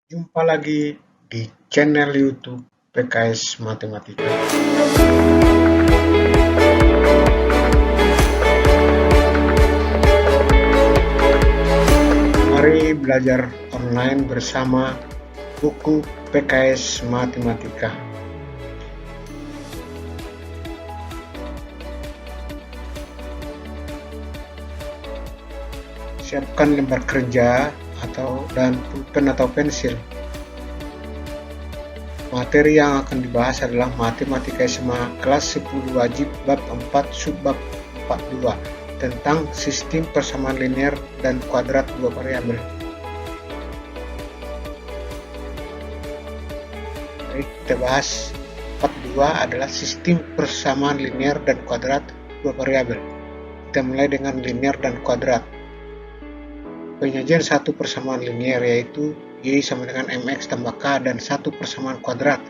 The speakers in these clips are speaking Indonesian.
Jumpa lagi di channel YouTube PKS Matematika. Mari belajar online bersama buku PKS Matematika. Siapkan lembar kerja dan pulpen atau pensil. Materi yang akan dibahas adalah Matematika SMA kelas 10 wajib bab 4 subbab 42 tentang sistem persamaan linear dan kuadrat dua variabel. Mari kita bahas 42 adalah sistem persamaan linear dan kuadrat dua variabel. Kita mulai dengan linear dan kuadrat. Penyajian satu persamaan linear yaitu Y sama dengan MX tambah K dan satu persamaan kuadrat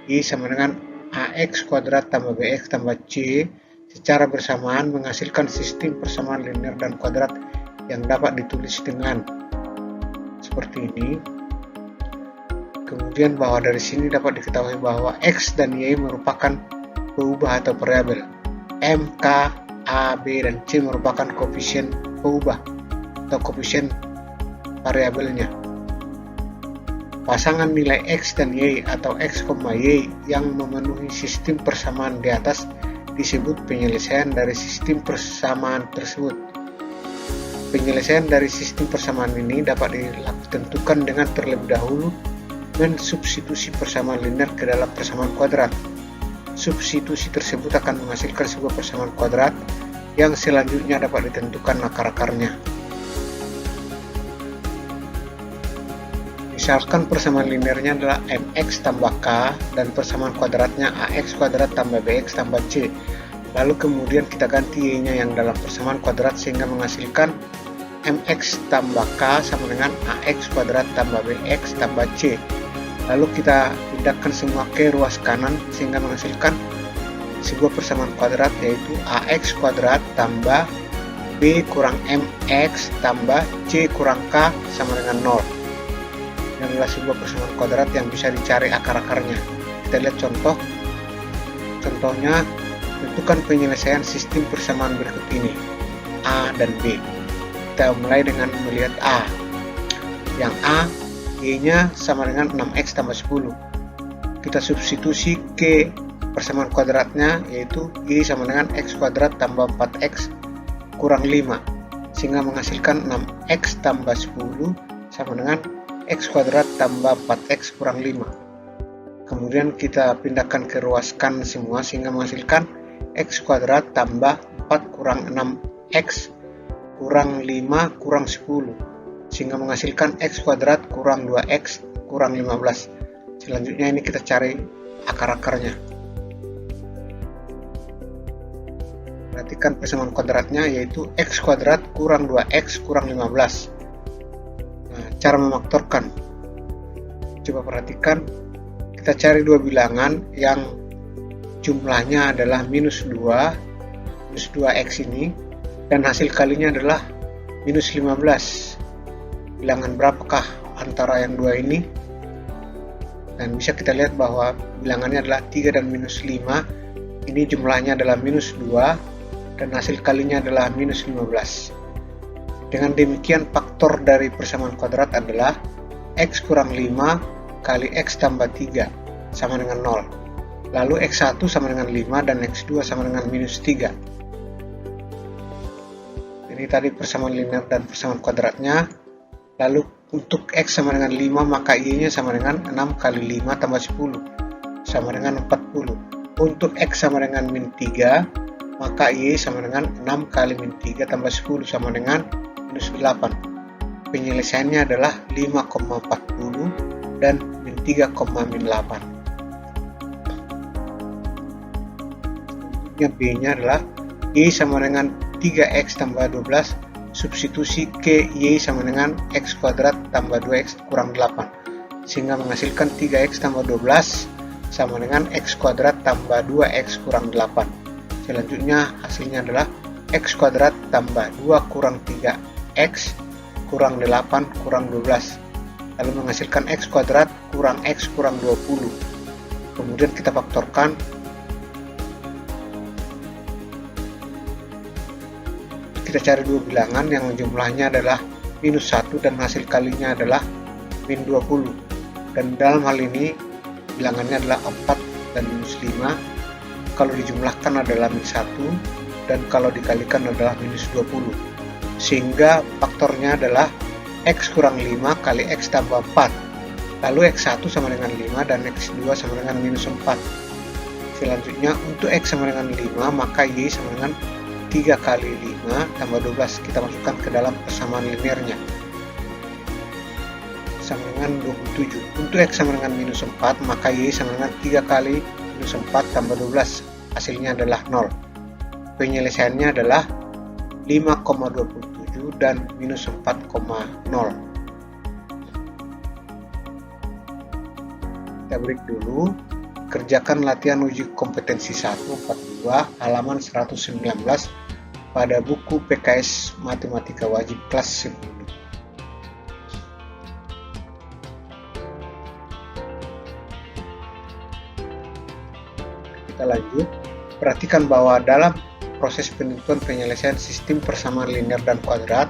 Y sama dengan AX kuadrat tambah BX tambah C secara bersamaan menghasilkan sistem persamaan linear dan kuadrat yang dapat ditulis dengan seperti ini. Kemudian bahwa dari sini dapat diketahui bahwa X dan Y merupakan peubah atau variabel. M, K, A, B, dan C merupakan koefisien peubah atau koefisien variabelnya. Pasangan nilai X dan Y atau X, Y yang memenuhi sistem persamaan di atas disebut penyelesaian dari sistem persamaan tersebut. Penyelesaian dari sistem persamaan ini dapat ditentukan dengan terlebih dahulu mensubstitusi persamaan linear ke dalam persamaan kuadrat. Substitusi tersebut akan menghasilkan sebuah persamaan kuadrat yang selanjutnya dapat ditentukan akar-akarnya. Misalkan persamaan linearnya adalah MX tambah K dan persamaan kuadratnya AX kuadrat tambah BX tambah C. Lalu kemudian kita ganti Y-nya yang dalam persamaan kuadrat sehingga menghasilkan MX tambah K sama dengan AX kuadrat tambah BX tambah C. Lalu kita pindahkan semua ke ruas kanan sehingga menghasilkan sebuah persamaan kuadrat yaitu AX kuadrat tambah B kurang MX tambah C kurang K sama dengan 0. Ini adalah sebuah persamaan kuadrat yang bisa dicari akar-akarnya. Kita lihat contohnya, tentukan penyelesaian sistem persamaan berikut ini A dan B. Kita mulai dengan melihat A. Yang A, Y-nya sama dengan 6X tambah 10. Kita substitusi ke persamaan kuadratnya yaitu Y sama dengan X kuadrat tambah 4X kurang 5 sehingga menghasilkan 6X tambah 10 sama dengan X kuadrat tambah 4X kurang 5. Kemudian kita pindahkan ke ruas kanan semua sehingga menghasilkan X kuadrat tambah 4 kurang 6X kurang 5 kurang 10 sehingga menghasilkan X kuadrat kurang 2X kurang 15. Selanjutnya ini kita cari akar-akarnya. Perhatikan persamaan kuadratnya yaitu X kuadrat kurang 2X kurang 15. Cara memfaktorkan, coba perhatikan, kita cari dua bilangan yang jumlahnya adalah minus 2x ini dan hasil kalinya adalah minus 15. Bilangan berapakah antara yang dua ini? Dan bisa kita lihat bahwa bilangannya adalah 3 dan minus 5. Ini jumlahnya adalah minus 2 dan hasil kalinya adalah minus 15. Dengan demikian faktor dari persamaan kuadrat adalah X kurang 5 kali X tambah 3 sama dengan 0. Lalu X1 sama dengan 5 dan X2 sama dengan minus 3. Ini tadi persamaan linear dan persamaan kuadratnya. Lalu untuk X sama dengan 5 maka Y-nya sama dengan 6 kali 5 tambah 10 sama dengan 40. Untuk X sama dengan min 3 maka Y sama dengan 6 kali min 3 tambah 10 sama dengan minus 8. Penyelesaiannya adalah 5,40 dan min 3,8. Selanjutnya B-nya adalah Y sama dengan 3X tambah 12 substitusi ke Y sama dengan X kuadrat tambah 2X kurang 8 sehingga menghasilkan 3X tambah 12 sama dengan X kuadrat tambah 2X kurang 8. Selanjutnya hasilnya adalah X kuadrat tambah 2 kurang 3X kurang 8 kurang 12 lalu menghasilkan x kuadrat kurang x kurang 20. Kemudian kita faktorkan. Kita cari dua bilangan yang jumlahnya adalah minus 1 dan hasil kalinya adalah min 20. Dan dalam hal ini bilangannya adalah 4 dan minus 5. Kalau dijumlahkan adalah min 1 dan kalau dikalikan adalah minus 20. Sehingga faktornya adalah x kurang 5 kali x tambah 4. Lalu x1 sama dengan 5 dan x2 sama dengan minus 4. Selanjutnya untuk x sama dengan 5 maka y sama dengan 3 kali 5 tambah 12. Kita masukkan ke dalam persamaan linearnya. Sama dengan 27. Untuk x sama dengan minus 4 maka y sama dengan 3 kali minus 4 tambah 12. Hasilnya adalah 0. Penyelesaiannya adalah 5,27 dan minus 4,0. Kita break dulu. Kerjakan latihan uji kompetensi 142 halaman 119 pada buku PKS Matematika Wajib kelas 10. Kita lanjut. Perhatikan bahwa dalam proses penentuan penyelesaian sistem persamaan linear dan kuadrat,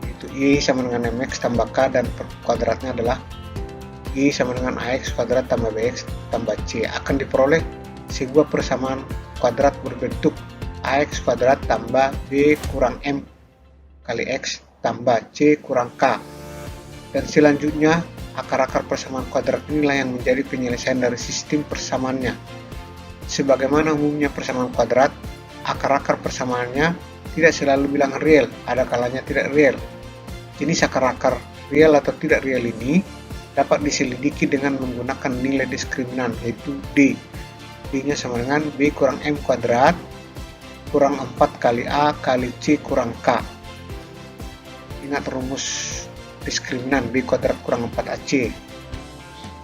yaitu y sama dengan mx tambah k dan kuadratnya adalah y sama dengan ax kuadrat tambah bx tambah c, akan diperoleh sebuah persamaan kuadrat berbentuk ax kuadrat tambah b kurang m kali x tambah c kurang k. Dan selanjutnya akar-akar persamaan kuadrat inilah yang menjadi penyelesaian dari sistem persamaannya. Sebagaimana umumnya persamaan kuadrat, akar-akar persamaannya tidak selalu bilangan real, ada kalanya tidak real. Jenis akar-akar real atau tidak real ini dapat diselidiki dengan menggunakan nilai diskriminan, yaitu D. D-nya sama dengan B kurang M kuadrat kurang 4 kali A kali C kurang K. Ingat rumus diskriminan B kuadrat kurang 4AC.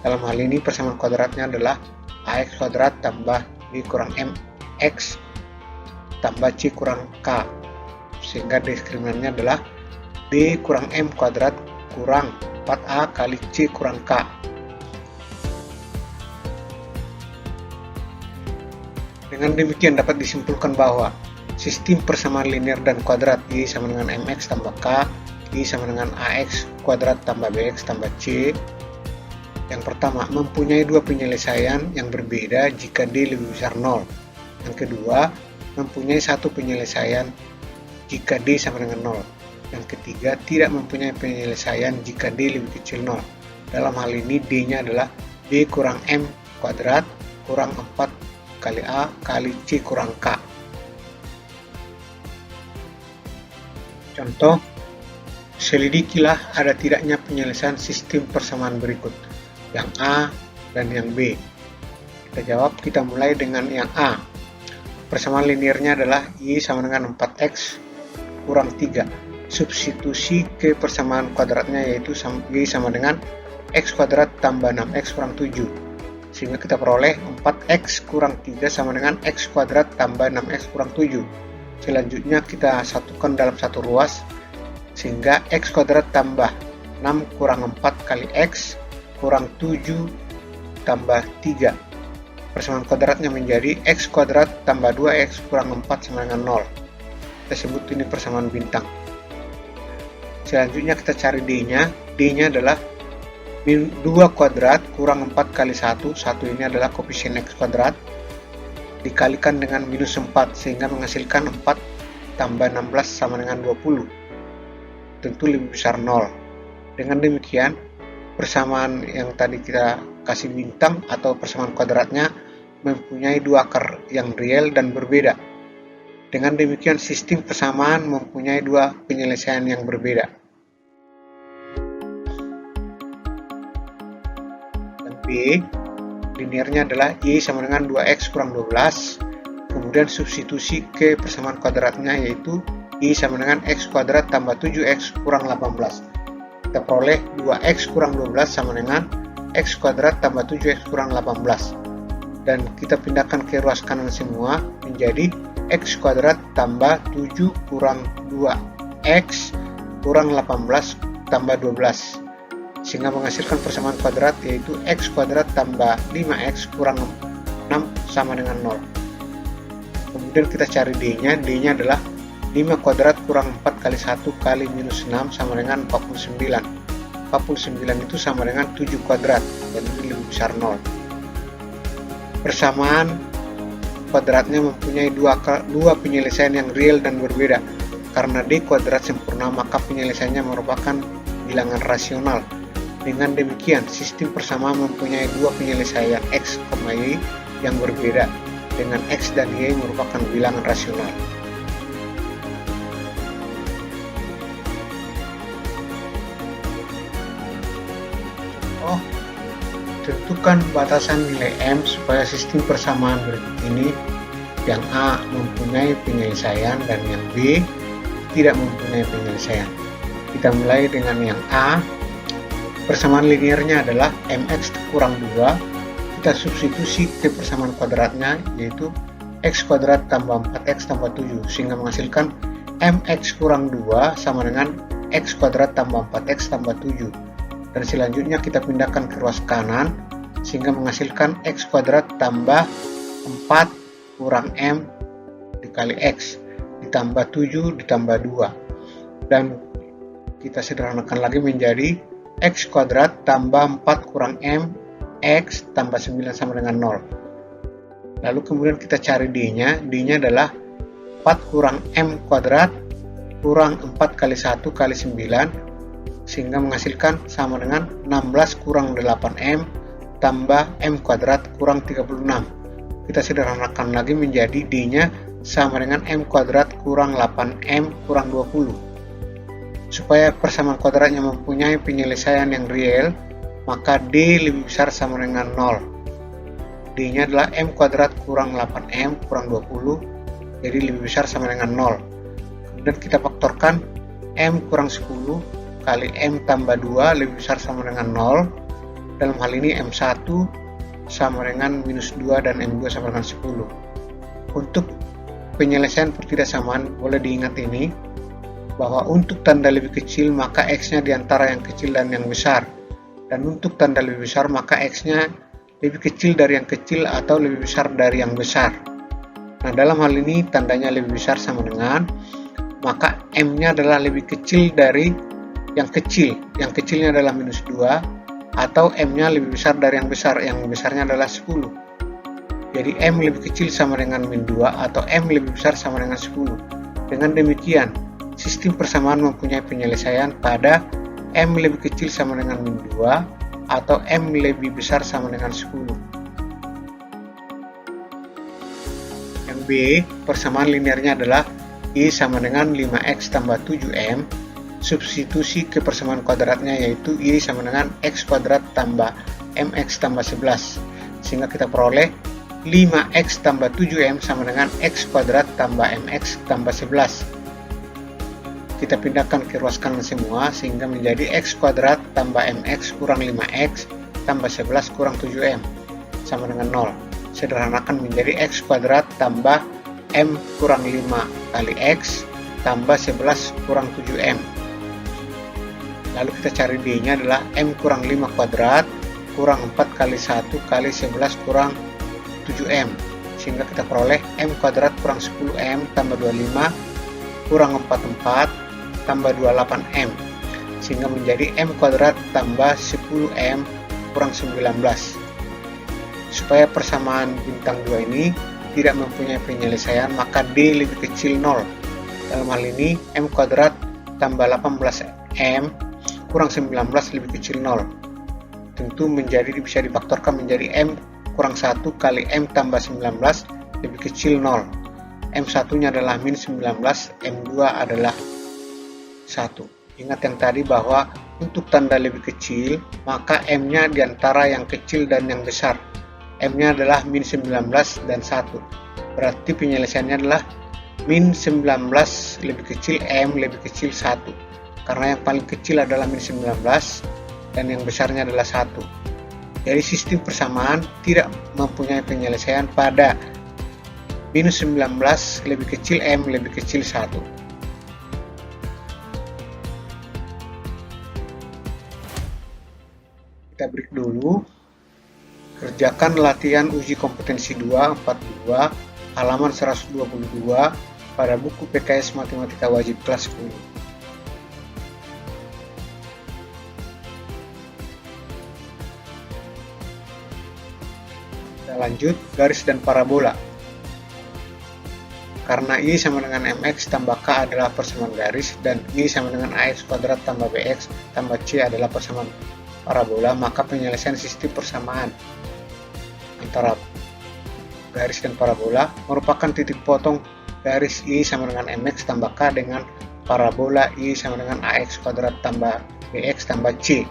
Dalam hal ini persamaan kuadratnya adalah AX kuadrat tambah B kurang MX tambah C kurang K. Sehingga diskriminannya adalah B kurang M kuadrat kurang 4A kali C kurang K. Dengan demikian dapat disimpulkan bahwa sistem persamaan linear dan kuadrat Y sama dengan MX tambah K, Y sama dengan AX kuadrat tambah BX tambah C. Yang pertama, mempunyai dua penyelesaian yang berbeda jika D lebih besar 0. Yang kedua, mempunyai satu penyelesaian jika D sama dengan 0. Yang ketiga, tidak mempunyai penyelesaian jika D lebih kecil 0. Dalam hal ini D-nya adalah B kurang M kuadrat kurang 4 kali A kali C kurang K. Contoh, selidikilah ada tidaknya penyelesaian sistem persamaan berikut, yang A dan yang B. Kita jawab, kita mulai dengan yang A. Persamaan linearnya adalah Y sama dengan 4X kurang 3. Substitusi ke persamaan kuadratnya yaitu Y sama dengan X kuadrat tambah 6X kurang 7. Sehingga kita peroleh 4X kurang 3 sama dengan X kuadrat tambah 6X kurang 7. Selanjutnya kita satukan dalam satu ruas, sehingga X kuadrat tambah 6 kurang 4 kali X kurang 7 tambah 3. Persamaan kuadratnya menjadi X kuadrat tambah 2X kurang 4 sama dengan 0. Kita sebut ini persamaan bintang. Selanjutnya kita cari D-nya. D-nya adalah 2 kuadrat kurang 4 kali 1. 1 ini adalah koefisien X kuadrat dikalikan dengan minus 4, sehingga menghasilkan 4 tambah 16 sama dengan 20. Tentu lebih besar 0. Dengan demikian, persamaan yang tadi kita kasih bintang atau persamaan kuadratnya mempunyai dua akar yang real dan berbeda. Dengan demikian, sistem persamaan mempunyai dua penyelesaian yang berbeda. Dan B, linearnya adalah Y sama dengan 2X kurang 12. Kemudian substitusi ke persamaan kuadratnya yaitu Y sama dengan X kuadrat tambah 7X kurang 18. Kita peroleh 2X kurang 12 sama dengan X kuadrat tambah 7X kurang 18. Dan kita pindahkan ke ruas kanan semua menjadi X kuadrat tambah 7 kurang 2X kurang 18 tambah 12. sehingga menghasilkan persamaan kuadrat, yaitu x kuadrat tambah 5x kurang 6 sama dengan 0. Kemudian kita cari d-nya. D-nya adalah 5 kuadrat kurang 4 kali 1 kali minus 6 sama dengan 49. 49 itu sama dengan 7 kuadrat, dan ini lebih besar 0. Persamaan kuadratnya mempunyai dua penyelesaian yang real dan berbeda. Karena d kuadrat sempurna, maka penyelesaiannya merupakan bilangan rasional. Dengan demikian, sistem persamaan mempunyai dua penyelesaian x, y yang berbeda, dengan x dan y merupakan bilangan rasional. Tentukan batasan nilai m supaya sistem persamaan berikut ini, yang A mempunyai penyelesaian dan yang B tidak mempunyai penyelesaian. Kita mulai dengan yang A. Persamaan linearnya adalah mx kurang 2. Kita substitusi ke persamaan kuadratnya, yaitu x kuadrat tambah 4x tambah 7, sehingga menghasilkan mx kurang 2 sama dengan x kuadrat tambah 4x tambah 7. Dan selanjutnya kita pindahkan ke ruas kanan, sehingga menghasilkan x kuadrat tambah 4 kurang m dikali x ditambah 7 ditambah 2. Dan kita sederhanakan lagi menjadi x kuadrat tambah 4 kurang m x tambah 9 sama dengan 0. Lalu kemudian kita cari d-nya. D-nya adalah 4 kurang m kuadrat kurang 4 kali 1 kali 9, sehingga menghasilkan sama dengan 16 kurang 8m tambah m kuadrat kurang 36. Kita sederhanakan lagi menjadi d-nya sama dengan m kuadrat kurang 8m kurang 20. Supaya persamaan kuadratnya mempunyai penyelesaian yang real, maka d lebih besar sama dengan 0. D-nya adalah m kuadrat kurang 8m kurang 20, jadi lebih besar sama dengan 0. Kemudian kita faktorkan m kurang 10 kali m tambah 2 lebih besar sama dengan 0. Dalam hal ini m1 sama dengan minus 2 dan m2 sama dengan 10. Untuk penyelesaian pertidaksamaan, boleh diingat ini, bahwa untuk tanda lebih kecil maka x-nya diantara yang kecil dan yang besar. Dan untuk tanda lebih besar maka x-nya lebih kecil dari yang kecil atau lebih besar dari yang besar. Nah, dalam hal ini tandanya lebih besar sama dengan, maka m-nya adalah lebih kecil dari yang kecil. Yang kecilnya adalah minus 2, atau m-nya lebih besar dari yang besar. Yang besarnya adalah 10. Jadi m lebih kecil sama dengan min 2, atau m lebih besar sama dengan 10. Dengan demikian, sistem persamaan mempunyai penyelesaian pada m lebih kecil sama dengan min 2, atau m lebih besar sama dengan 10. Yang B, persamaan linearnya adalah y sama dengan 5x tambah 7m. Substitusi ke persamaan kuadratnya, yaitu y sama dengan x kuadrat tambah mx tambah 11, sehingga kita peroleh 5x tambah 7m sama dengan x kuadrat tambah mx tambah 11. Kita pindahkan ke ruas kanan semua, sehingga menjadi x kuadrat tambah mx kurang 5x tambah 11 kurang 7m sama dengan 0. Sederhanakan menjadi x kuadrat tambah m kurang 5 kali x tambah 11 kurang 7m. Lalu kita cari d-nya adalah m kurang 5 kuadrat kurang 4 kali 1 kali 11 kurang 7m, sehingga kita peroleh m kuadrat kurang 10m tambah 25 kurang 44 tambah 28m, sehingga menjadi m kuadrat tambah 10m kurang 19. Supaya persamaan bintang 2 ini tidak mempunyai penyelesaian, maka d lebih kecil 0. Dalam hal ini m kuadrat tambah 18m kurang 19 lebih kecil 0. Tentu bisa difaktorkan menjadi m kurang 1 kali m tambah 19 lebih kecil 0. M1 nya adalah min 19, M2 adalah 1. Ingat yang tadi bahwa untuk tanda lebih kecil, maka M nya diantara yang kecil dan yang besar. M nya adalah min 19 dan 1. Berarti penyelesaiannya adalah min 19 lebih kecil M lebih kecil 1. Karena yang paling kecil adalah min 19 dan yang besarnya adalah 1. Jadi sistem persamaan tidak mempunyai penyelesaian pada minus 19 lebih kecil M lebih kecil 1. Kita break dulu. Kerjakan latihan uji kompetensi 242 halaman 122 pada buku PKS Matematika Wajib kelas 10. Kita lanjut, garis dan parabola. Karena I sama dengan MX tambah K adalah persamaan garis dan I sama dengan AX kuadrat tambah BX tambah C adalah persamaan parabola, maka penyelesaian sistem persamaan antara garis dan parabola merupakan titik potong garis I sama dengan MX tambah K dengan parabola I sama dengan AX kuadrat tambah BX tambah C.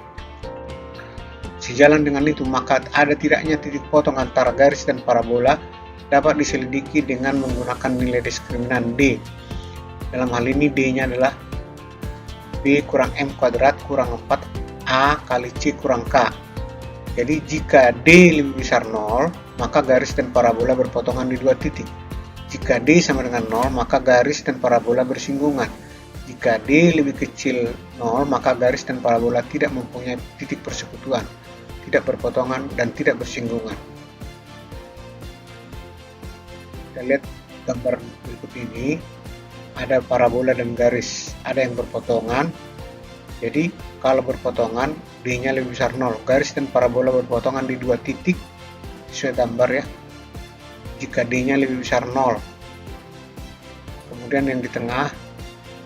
Sejalan dengan itu, maka ada tidaknya titik potong antara garis dan parabola dapat diselidiki dengan menggunakan nilai diskriminan D. Dalam hal ini D-nya adalah B kurang M kuadrat kurang 4A kali C kurang K. Jadi jika D lebih besar 0, maka garis dan parabola berpotongan di dua titik. Jika D sama dengan 0, maka garis dan parabola bersinggungan. Jika D lebih kecil 0, maka garis dan parabola tidak mempunyai titik persekutuan, tidak berpotongan, dan tidak bersinggungan. Kita lihat gambar berikut ini, ada parabola dan garis, ada yang berpotongan. Jadi kalau berpotongan, D-nya lebih besar 0. Garis dan parabola berpotongan di dua titik sesuai gambar ya. Jika D-nya lebih besar 0. Kemudian yang di tengah,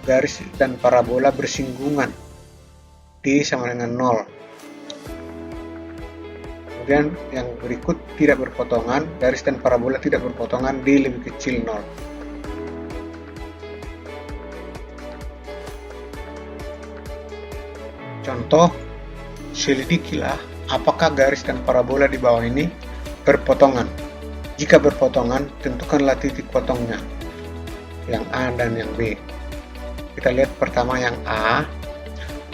garis dan parabola bersinggungan, D sama dengan 0. Kemudian yang berikut tidak berpotongan, garis dan parabola tidak berpotongan, D lebih kecil 0. Contoh, selidikilah apakah garis dan parabola di bawah ini berpotongan. Jika berpotongan, tentukanlah titik potongnya, yang A dan yang B. Kita lihat pertama yang A,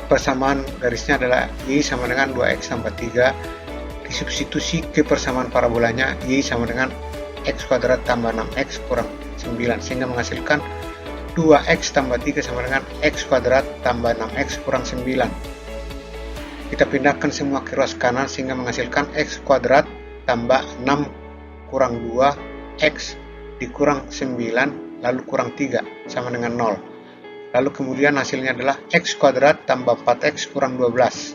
persamaan garisnya adalah Y sama dengan 2X tambah 3, disubstitusi ke persamaan parabolanya Y sama dengan X kuadrat tambah 6X kurang 9, sehingga menghasilkan 2X tambah 3 sama dengan X kuadrat tambah 6X kurang 9. Kita pindahkan semua ke ruas kanan sehingga menghasilkan X kuadrat tambah 6 kurang 2X dikurang 9 lalu kurang 3 sama dengan 0. Lalu kemudian hasilnya adalah X kuadrat tambah 4X kurang 12.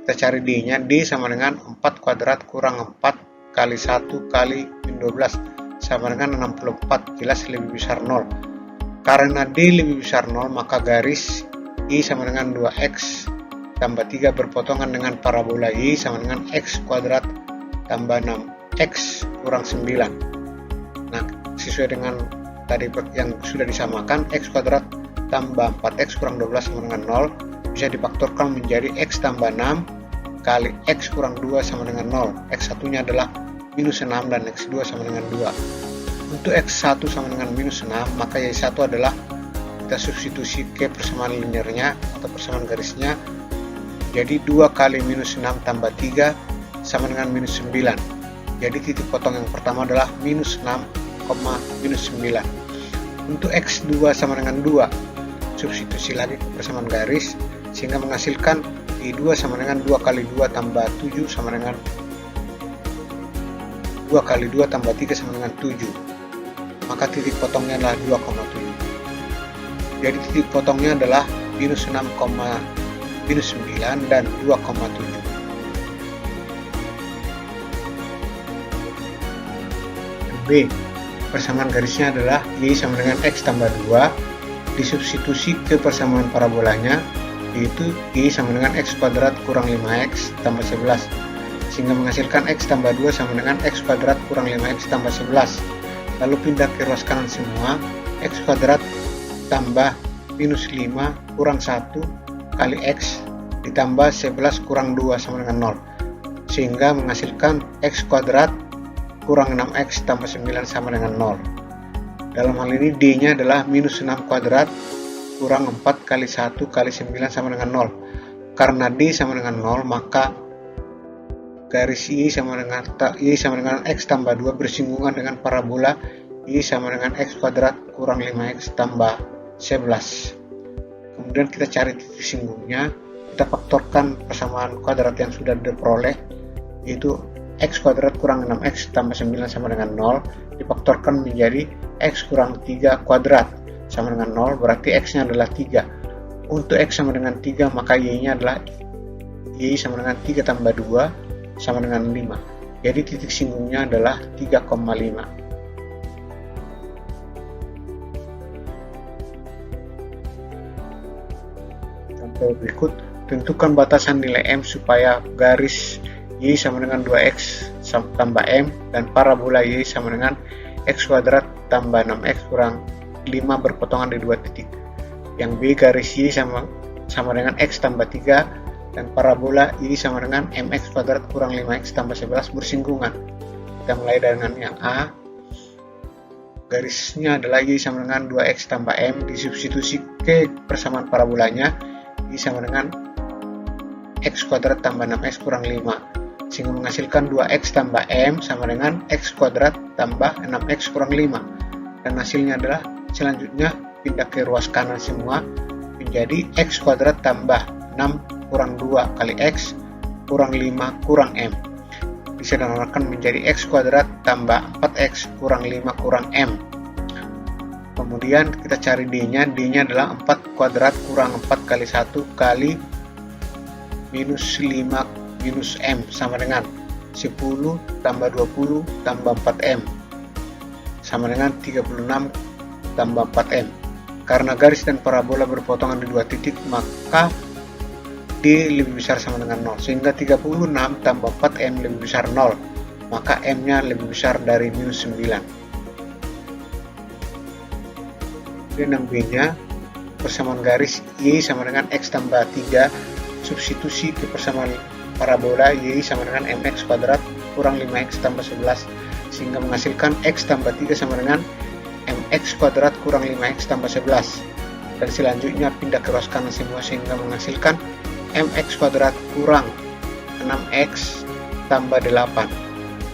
Kita cari D-nya, D sama dengan 4 kuadrat kurang 4 kali 1 kali min 12 sama dengan 64, jelas lebih besar 0. Karena D lebih besar 0, maka garis Y sama dengan 2X tambah 3 berpotongan dengan parabola Y sama dengan X kuadrat tambah 6X kurang 9. Nah, sesuai dengan tadi yang sudah disamakan, X kuadrat tambah 4X kurang 12 sama dengan 0, bisa difaktorkan menjadi X tambah 6 kali X kurang 2 sama dengan 0. X satunya adalah minus 6 dan X 2 sama dengan 2. Untuk X 1 sama dengan minus 6, maka Y1 adalah kita substitusi ke persamaan linearnya atau persamaan garisnya. Jadi 2 kali minus 6 tambah 3 sama dengan minus 9. Jadi titik potong yang pertama adalah minus 6, minus 9. Untuk X2 sama dengan 2, substitusi lagi ke persamaan garis sehingga menghasilkan I2 sama dengan 2 kali 2 tambah 7 sama dengan 2 kali 2 tambah 3 sama dengan 7. Maka titik potongnya adalah 2,7. Jadi titik potongnya adalah minus 6, minus 9 dan 2,7. B, persamaan garisnya adalah Y sama dengan X tambah 2, disubstitusi ke persamaan parabolanya, yaitu Y sama dengan X kuadrat kurang 5X tambah 11, sehingga menghasilkan X tambah 2 sama dengan X kuadrat kurang 5X tambah 11. Lalu pindah ke ruas kanan semua, X kuadrat tambah minus 5 kurang 1 kali X ditambah 11 kurang 2 sama dengan 0, sehingga menghasilkan X kuadrat kurang 6X tambah 9 sama dengan 0. Dalam hal ini D-nya adalah minus 6 kuadrat kurang 4 kali 1 kali 9 sama dengan 0. Karena D sama dengan 0, maka garis Y sama dengan X tambah 2 bersinggungan dengan parabola Y sama dengan X kuadrat kurang 5X tambah 11. Kemudian kita cari titik singgungnya. kita faktorkan persamaan kuadrat yang sudah diperoleh, yaitu x kuadrat kurang 6x tambah 9 sama dengan 0, difaktorkan menjadi x kurang 3 kuadrat sama dengan 0, berarti x-nya adalah 3. Untuk x sama dengan 3, maka y-nya adalah y sama dengan 3 tambah 2 sama dengan 5. Jadi titik singgungnya adalah 3,5. Berikut, tentukan batasan nilai m supaya garis y sama dengan 2x tambah m dan parabola y sama dengan x kuadrat tambah 6x kurang 5 berpotongan di dua titik. Yang b garis y sama dengan x tambah 3 dan parabola y sama dengan mx kuadrat kurang 5x tambah 11 bersinggungan. Kita mulai dengan yang a. Garisnya adalah y sama dengan 2x tambah m, disubstitusi ke persamaan parabolanya y sama dengan x kuadrat tambah 6x kurang 5, sehingga menghasilkan 2x tambah m sama dengan x kuadrat tambah 6x kurang 5, dan hasilnya adalah selanjutnya pindah ke ruas kanan semua menjadi x kuadrat tambah 6 kurang 2 kali x kurang 5 kurang m, disederhanakan menjadi x kuadrat tambah 4x kurang 5 kurang m. Kemudian kita cari d-nya adalah 4 kuadrat kurang 4 kali 1 kali minus 5 minus m sama dengan 10 tambah 20 tambah 4m sama dengan 36 tambah 4m. Karena garis dan parabola berpotongan di dua titik, maka d lebih besar sama dengan 0, sehingga 36 tambah 4m lebih besar 0, maka m-nya lebih besar dari minus 9. Dan yang b-nya, persamaan garis y sama dengan x tambah 3, substitusi ke persamaan parabola y sama dengan mx kuadrat kurang 5x tambah 11, sehingga menghasilkan x tambah 3 sama dengan mx kuadrat kurang 5x tambah 11, dan selanjutnya pindah ke ruas kanan semua sehingga menghasilkan mx kuadrat kurang 6x tambah 8.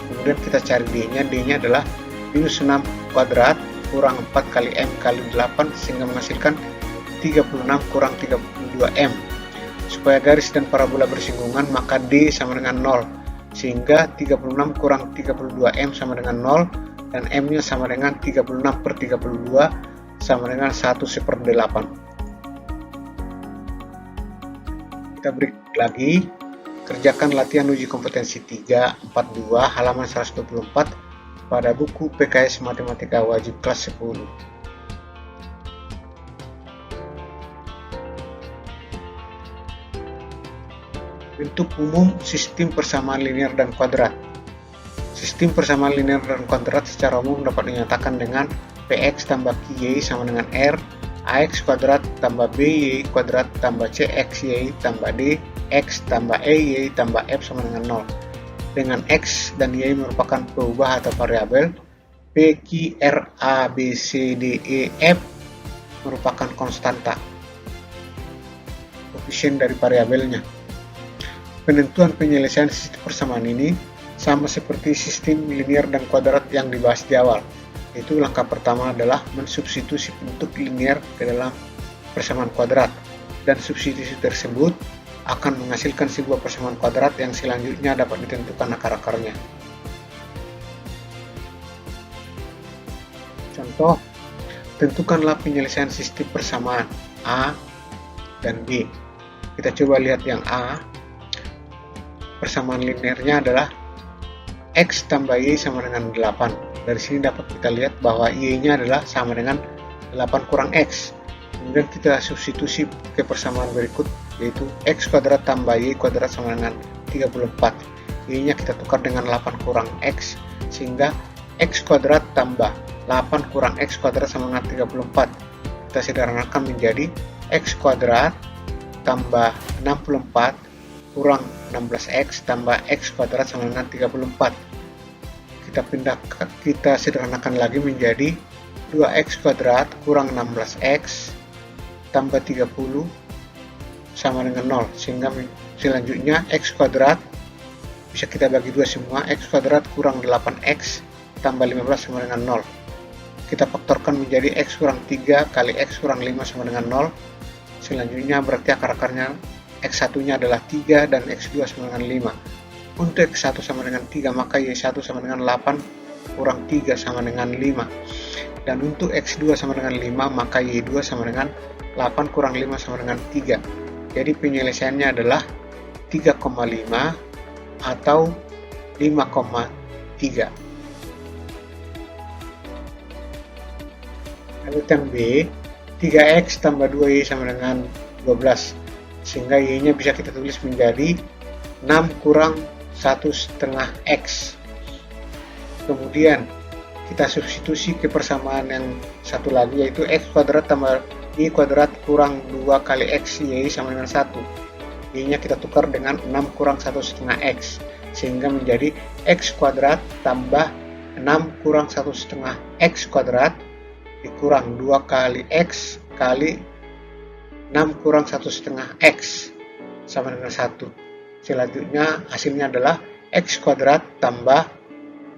Kemudian kita cari d-nya adalah minus 6 kuadrat kurang 4 kali m kali 8, sehingga menghasilkan 36 kurang 32m. Supaya garis dan parabola bersinggungan, maka d sama dengan 0, sehingga 36 kurang 32m sama dengan 0, dan m-nya sama dengan 36 per 32 sama dengan 1/8. Kita break lagi, kerjakan latihan uji kompetensi 342 halaman 124 pada buku PKS Matematika Wajib kelas 10. Bentuk umum sistem persamaan linear dan kuadrat. Sistem persamaan linear dan kuadrat secara umum dapat dinyatakan dengan px tambah qy sama dengan r, ax kuadrat tambah by kuadrat tambah cxy tambah d, x tambah ey tambah f sama dengan 0. Dengan x dan y merupakan perubahan atau variabel, p, q, r, a, b, c, d, e, f merupakan konstanta, koefisien dari variabelnya. Penentuan penyelesaian sistem persamaan ini sama seperti sistem linear dan kuadrat yang dibahas di awal, yaitu langkah pertama adalah mensubstitusi bentuk linear ke dalam persamaan kuadrat, dan substitusi tersebut akan menghasilkan sebuah persamaan kuadrat yang selanjutnya dapat ditentukan akar-akarnya. Contoh, tentukanlah penyelesaian sistem persamaan A dan B. Kita coba lihat yang A. Persamaan linearnya adalah x tambah y sama dengan 8. Dari sini dapat kita lihat bahwa y-nya adalah sama dengan 8 kurang x. Kemudian kita substitusi ke persamaan berikut, yaitu x kuadrat tambah y kuadrat sama dengan 34. Y-nya kita tukar dengan 8 kurang x, sehingga x kuadrat tambah 8 kurang x kuadrat sama dengan 34. Kita sederhanakan menjadi x kuadrat tambah 64 kurang 16x tambah x kuadrat sama dengan 34. Kita sederhanakan lagi menjadi 2x kuadrat kurang 16x tambah 30 sama dengan 0, sehingga selanjutnya x kuadrat bisa kita bagi dua semua, x kuadrat kurang 8x tambah 15 sama dengan 0. Kita faktorkan menjadi x kurang 3 kali x kurang 5 sama dengan 0. Selanjutnya berarti akar-akarnya X1 nya adalah 3 dan X2 sama dengan 5. Untuk X1 sama dengan 3 maka Y1 sama dengan 8 kurang 3 sama dengan 5. Dan untuk X2 sama dengan 5 maka Y2 sama dengan 8 kurang 5 sama dengan 3. Jadi penyelesaiannya adalah 3,5 atau 5,3. Lalu yang B, 3X tambah 2Y sama dengan 12. Sehingga Y-nya bisa kita tulis menjadi 6 kurang 1,5 X. Kemudian kita substitusi ke persamaan yang satu lagi, yaitu X kuadrat tambah Y kuadrat kurang 2 kali X Y sama dengan 1. Y-nya kita tukar dengan 6 kurang 1,5 X. Sehingga menjadi X kuadrat tambah 6 kurang 1,5 X kuadrat dikurang 2 kali X kali 6 kurang 1,5 X sama dengan 1. Selanjutnya hasilnya adalah X kuadrat tambah,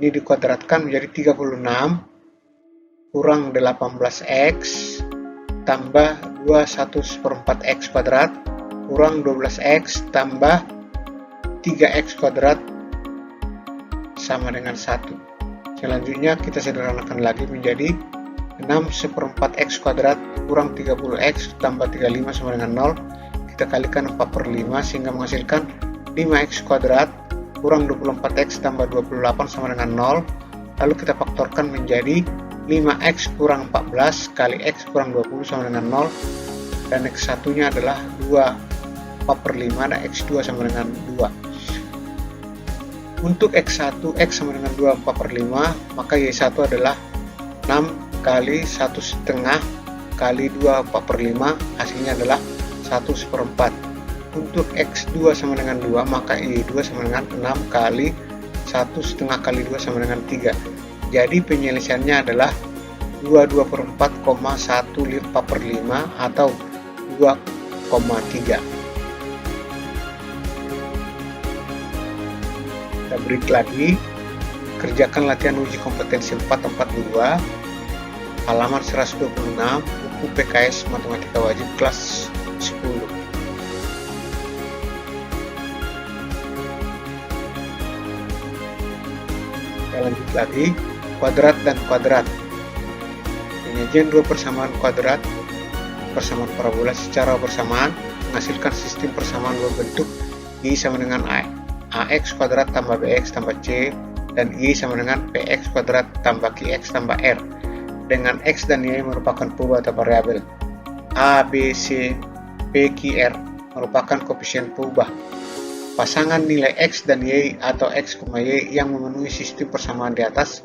ini dikuadratkan menjadi 36 kurang 18X tambah 2/1/4 X kuadrat kurang 12X tambah 3X kuadrat sama dengan 1. Selanjutnya kita sederhanakan lagi menjadi 6/4 X kuadrat kurang 30X tambah 35 sama dengan 0. Kita kalikan 4/5 sehingga menghasilkan 5X kuadrat kurang 24X tambah 28 sama dengan 0. Lalu kita faktorkan menjadi 5X kurang 14 kali X kurang 20 sama dengan 0. Dan X1 nya adalah 2/4/5 dan X2 sama dengan 2. Untuk X1, X sama dengan 2/4/5, maka Y1 adalah 6 kali 1,5 kali 2/4/5, hasilnya adalah 1/4. Untuk X2 sama dengan 2, maka Y2 sama dengan 6 kali 1,5 kali 2 sama dengan 3. Jadi penyelesaiannya adalah 22/4,1/5 atau 2,3. Kita break lagi, kerjakan latihan uji kompetensi 442 halaman 126 buku PKS Matematika Wajib kelas 10. Kita lanjut lagi, kuadrat dan kuadrat. Penyajian dua persamaan kuadrat, persamaan parabola secara bersamaan menghasilkan sistem persamaan berbentuk Y sama dengan AX kuadrat tambah BX tambah C dan Y sama dengan PX kuadrat tambah QX tambah R, dengan X dan Y merupakan perubahan atau variabel. A, B, C, P, Q, R merupakan koefisien perubah. Pasangan nilai X dan Y atau X, Y yang memenuhi sistem persamaan di atas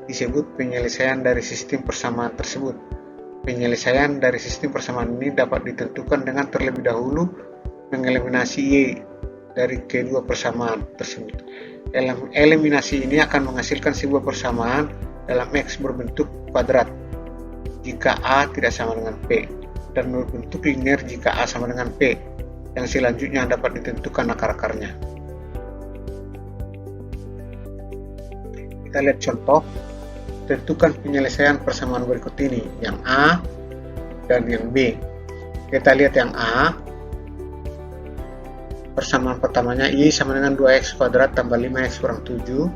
disebut penyelesaian dari sistem persamaan tersebut. Penyelesaian dari sistem persamaan ini dapat ditentukan dengan terlebih dahulu mengeliminasi Y dari kedua persamaan tersebut. Eliminasi ini akan menghasilkan sebuah persamaan dalam X berbentuk kuadrat jika A tidak sama dengan P, dan berbentuk linear jika A sama dengan P, yang selanjutnya dapat ditentukan akar-akarnya. Kita lihat contoh. Tentukan penyelesaian persamaan berikut ini, yang A dan yang B. Kita lihat yang A. Persamaan pertamanya Y sama dengan 2X kuadrat tambah 5X kurang 7,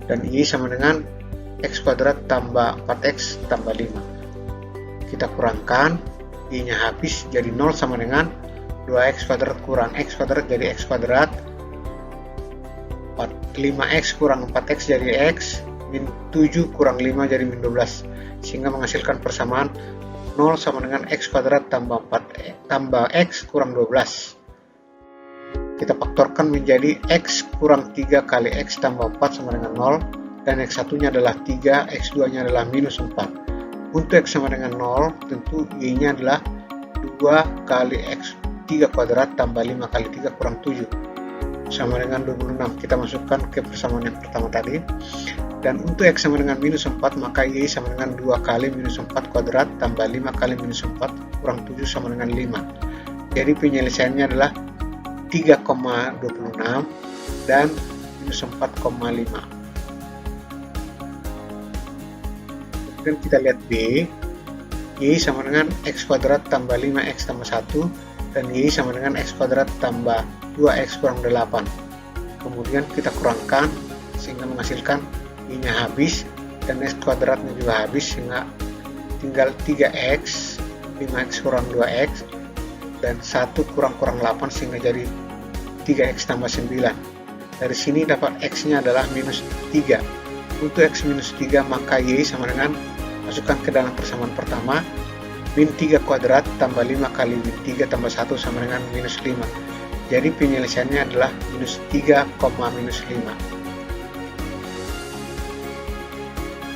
dan Y sama dengan X kuadrat tambah 4X tambah 5. Kita kurangkan, Y-nya habis jadi 0 sama dengan 2X kuadrat kurang X kuadrat jadi X kuadrat, 5X kurang 4X jadi X, min 7 kurang 5 jadi min 12, sehingga menghasilkan persamaan 0 sama dengan X kuadrat tambah 4 tambah X kurang 12. Kita faktorkan menjadi X kurang 3 kali X tambah 4 sama dengan 0, dan X1 nya adalah 3, X2 nya adalah minus 4. Untuk X sama dengan 0, tentu Y nya adalah 2 kali X 3 kuadrat tambah 5 kali 3 kurang 7 sama dengan 26. Kita masukkan ke persamaan yang pertama tadi. Dan untuk X sama dengan minus 4, maka Y sama dengan 2 kali minus 4 kuadrat tambah 5 kali minus 4 kurang 7 sama dengan 5. Jadi penyelesaiannya adalah 3,26 dan minus 4,5. Kemudian kita lihat B. Y sama dengan X kuadrat tambah 5X tambah 1 dan Y sama dengan X kuadrat tambah 2X kurang 8. Kemudian kita kurangkan sehingga menghasilkan Y-nya habis dan X kuadratnya juga habis, sehingga tinggal 3X, 5X kurang 2X, dan 1 kurang 8 sehingga jadi 3X tambah 9. Dari sini dapat X-nya adalah minus 3. Untuk X minus 3 maka Y sama dengan, masukkan ke dalam persamaan pertama, min 3 kuadrat tambah 5 kali min 3 tambah 1 sama dengan minus 5. Jadi penyelesaiannya adalah minus 3, minus 5.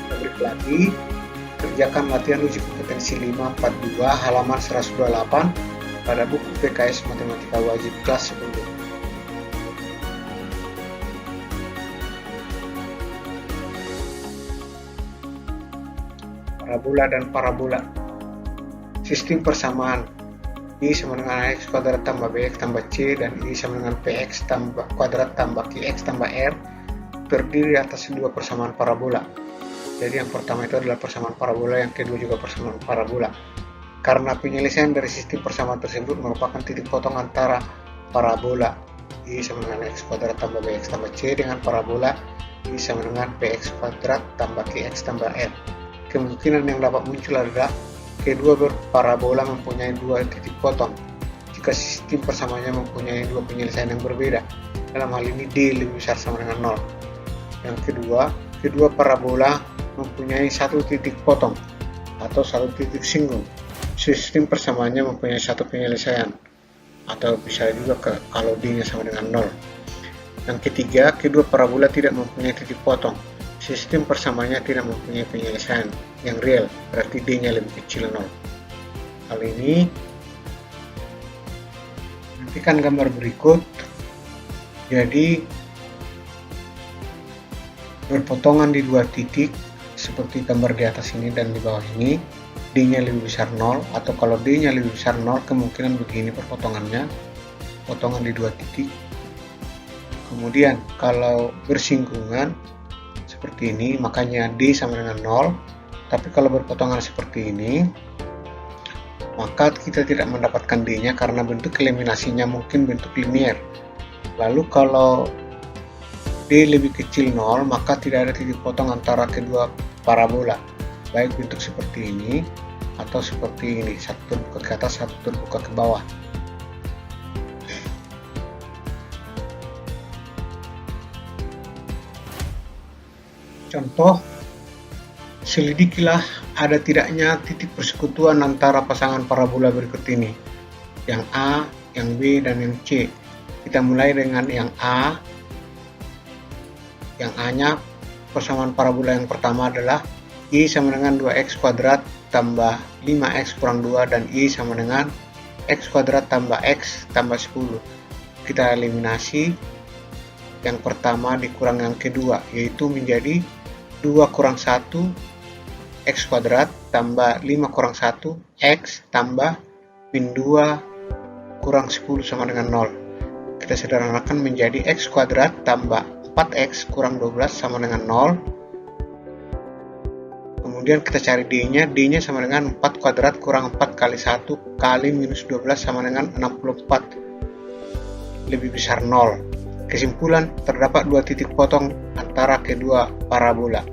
Kita break lagi. Kerjakan latihan uji kompetensi 542 halaman 128 pada buku PKS Matematika Wajib kelas 10. Parabola dan parabola. Sistem persamaan Y sama dengan X kuadrat tambah BX tambah C dan Y sama dengan PX tambah kuadrat tambah QX tambah R terdiri atas dua persamaan parabola. Jadi yang pertama itu adalah persamaan parabola, yang kedua juga persamaan parabola. Karena penyelesaian dari sistem persamaan tersebut merupakan titik potong antara parabola Y sama dengan X kuadrat tambah BX tambah C dengan parabola Y sama dengan PX kuadrat tambah QX tambah R. Kemungkinan yang dapat muncul adalah kedua parabola mempunyai dua titik potong jika sistem persamaannya mempunyai dua penyelesaian yang berbeda. Dalam hal ini D lebih besar sama dengan 0. Yang kedua parabola mempunyai satu titik potong atau satu titik singgung. Sistem persamaannya mempunyai satu penyelesaian, atau bisa juga kalau D-nya sama dengan 0. Yang ketiga, kedua parabola tidak mempunyai titik potong. Sistem persamaannya tidak mempunyai penyelesaian yang real, berarti D-nya lebih kecil 0. Hal ini nantikan gambar berikut. Jadi berpotongan di dua titik seperti gambar di atas ini dan di bawah ini, D-nya lebih besar 0, atau kalau D-nya lebih besar 0 kemungkinan begini perpotongannya, potongan di dua titik. Kemudian kalau bersinggungan seperti ini, makanya D sama dengan 0. Tapi kalau berpotongan seperti ini, maka kita tidak mendapatkan D-nya karena bentuk eliminasinya mungkin bentuk linier. Lalu kalau D lebih kecil 0, maka tidak ada titik potong antara kedua parabola, baik bentuk seperti ini atau seperti ini, satu terbuka ke atas, satu terbuka ke bawah. Contoh, selidikilah ada tidaknya titik persekutuan antara pasangan parabola berikut ini, yang A, yang B, dan yang C. Kita mulai dengan yang A. Yang A-nya persamaan parabola yang pertama adalah Y sama dengan 2X kuadrat tambah 5X kurang 2 dan Y sama dengan X kuadrat tambah X tambah 10. Kita eliminasi yang pertama dikurang yang kedua, yaitu menjadi 2 kurang 1 X kuadrat tambah 5 kurang 1 X tambah min 2 kurang 10 sama dengan 0. Kita sederhanakan menjadi X kuadrat tambah 4X kurang 12 sama dengan 0. Kemudian kita cari D-nya. D-nya sama dengan 4 kuadrat kurang 4 kali 1 kali minus 12 sama dengan 64. Lebih besar 0. Kesimpulan, terdapat dua titik potong antara kedua parabola.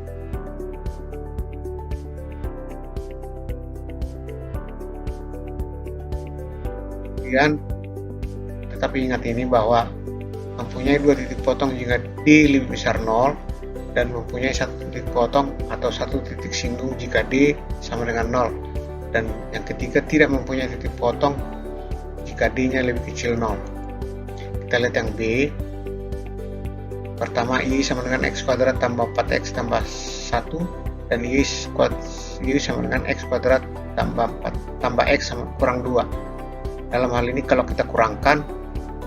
Kemudian, tetapi ingat ini bahwa mempunyai dua titik potong jika D lebih besar 0 dan mempunyai satu titik potong atau satu titik singgung jika D sama dengan 0, dan yang ketiga tidak mempunyai titik potong jika D-nya lebih kecil 0. Kita lihat yang B. Pertama, Y sama dengan X kuadrat tambah 4X tambah 1 dan Y sama dengan X kuadrat tambah X sama kurang 2. Dalam hal ini kalau kita kurangkan,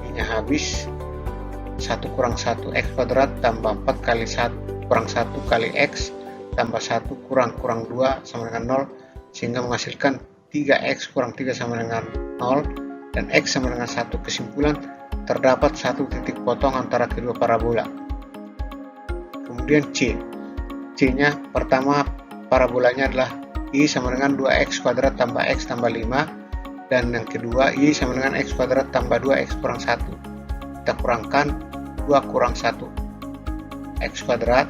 Y-nya habis, 1 kurang 1 X kuadrat tambah 4 kali 1 kurang 1 kali X tambah 1 kurang 2 sama dengan 0, sehingga menghasilkan 3X kurang 3 sama dengan 0 dan X sama dengan 1. Kesimpulan, terdapat satu titik potong antara kedua parabola. Kemudian C. C-nya pertama parabolanya adalah Y sama dengan 2X kuadrat tambah X tambah 5 Dan yang kedua, Y sama dengan X kuadrat tambah 2X kurang 1. Kita kurangkan 2 kurang 1. X kuadrat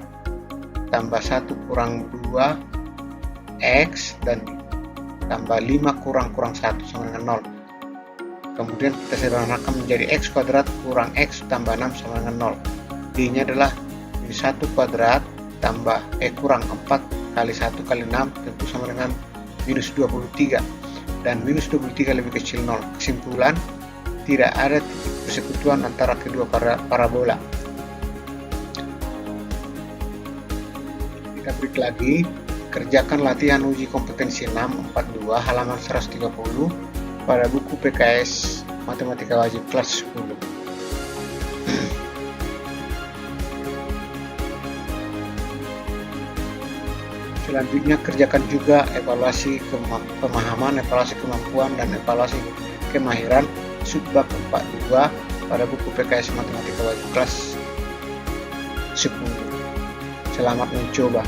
tambah 1 kurang 2 X dan tambah 5 kurang 1 sama dengan 0. Kemudian kita sederhanakan menjadi X kuadrat kurang X tambah 6 sama dengan 0. Y nya adalah 1 kuadrat tambah kurang 4 kali 1 kali 6 tentu sama dengan minus 23. Dan minus 23 lebih kecil 0. Kesimpulan, tidak ada titik persekutuan antara kedua parabola. Kita break lagi. Kerjakan latihan uji kompetensi 642 halaman 130 pada buku PKS Matematika Wajib kelas 10. Selanjutnya kerjakan juga evaluasi pemahaman, evaluasi kemampuan, dan evaluasi kemahiran subbab 42 pada buku PKS Matematika Wajib kelas 10. Selamat mencoba.